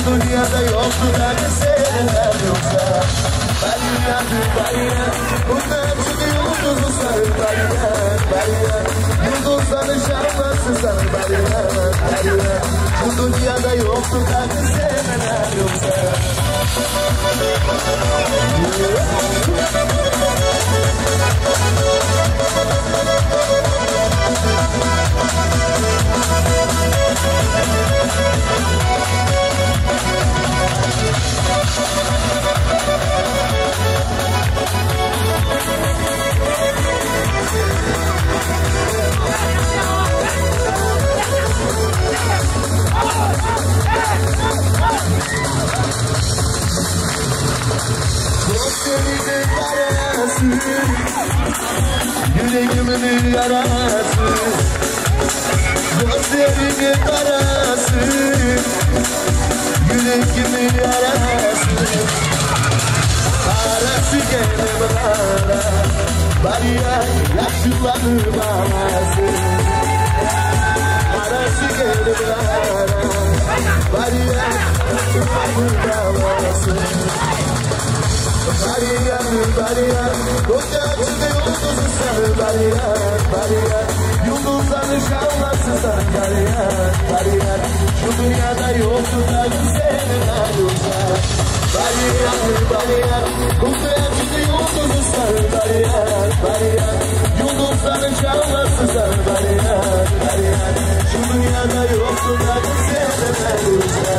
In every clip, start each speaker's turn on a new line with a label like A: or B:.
A: dünyada yoktu beni sevenler yoksa. Bariyer, bariyer, bundan çünkü yıldızı sarı bariyer, bariyer. Yıldızların şarkısı sarı bariyer, bariyer. Bu dünyada yoktu beni sevenler yoksa. Gözlerimin yarası, yüreğimin yarası. Gözlerimin yarası, yüreğimin yarası. Arası geldi bana, bariyer yaşlıları bağlasın. Arası geldi bana, bariyer yaşlıları bağlasın. Bariyer, bariyer, koca açıda yıldızı sarı bariyer, bariyer. Yıldızların şanlısı sarı bariyer, bariyer. Şu dünyada yoktu da güzeller yoksa. Bariyer, bariyer, koca açıda yıldızı sarı bariyer, bariyer. Yıldızların şanlısı sarı bariyer, bariyer. Şu dünyada yoktu da güzeller yoksa.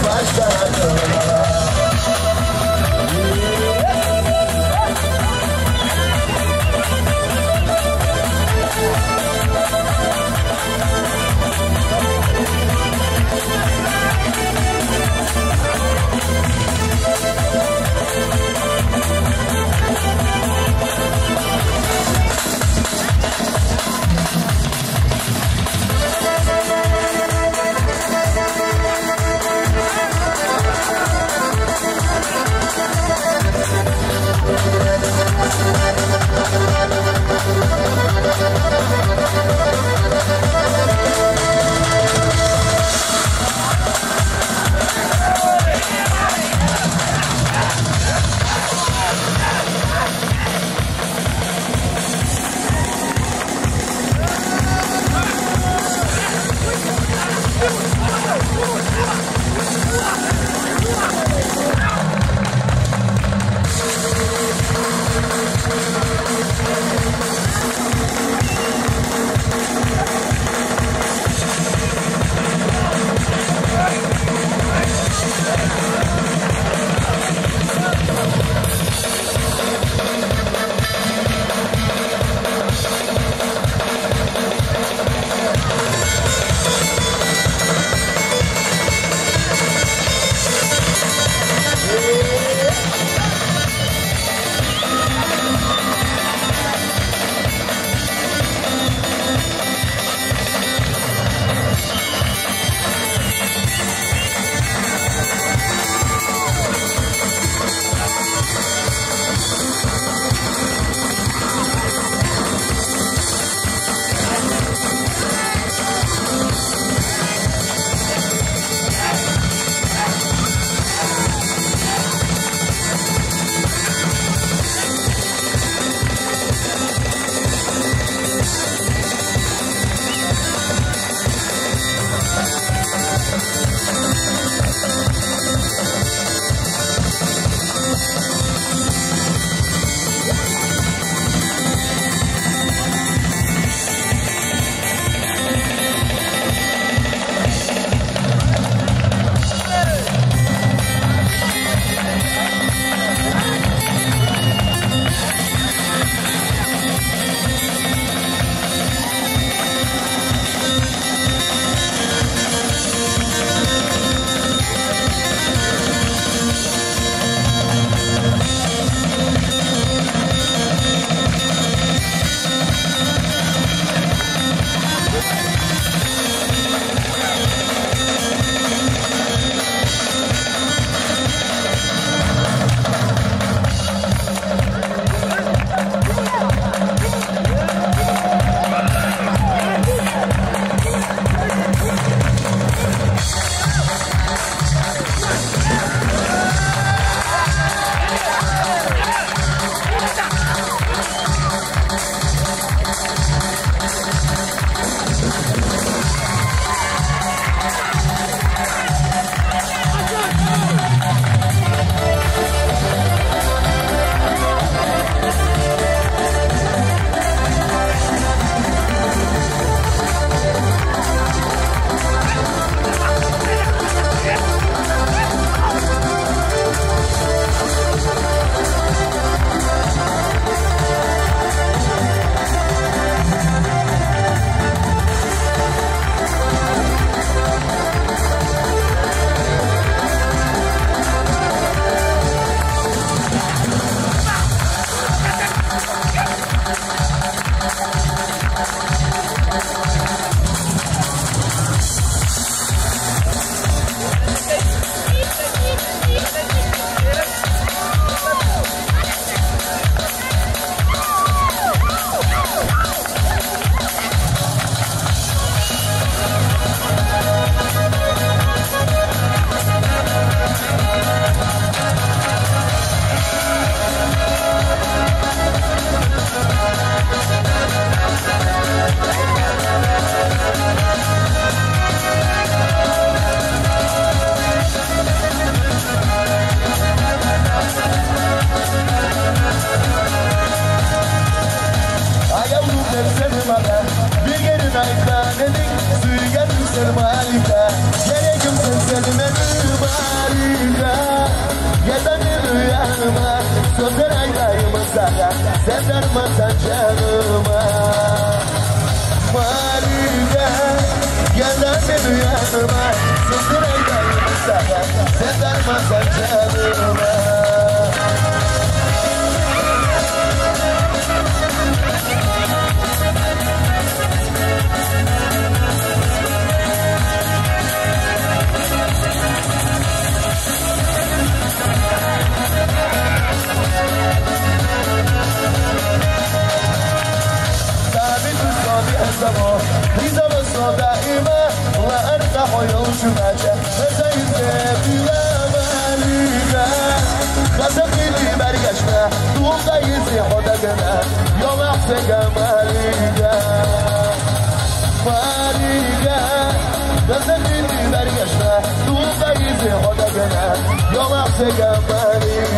A: Başka yanıma Söndür aydayımı sana Sen darmasan canıma Mariga Gel beni yanıma Söndür aydayımı sana Sen darmasan canıma Riza basa daima la artah yawshumaja Nazayze bila malika Khazaqili bargashna Tuğda yizi hodagana Yom ahsega malika Malika Khazaqili bargashna Tuğda yizi hodagana Yom ahsega malika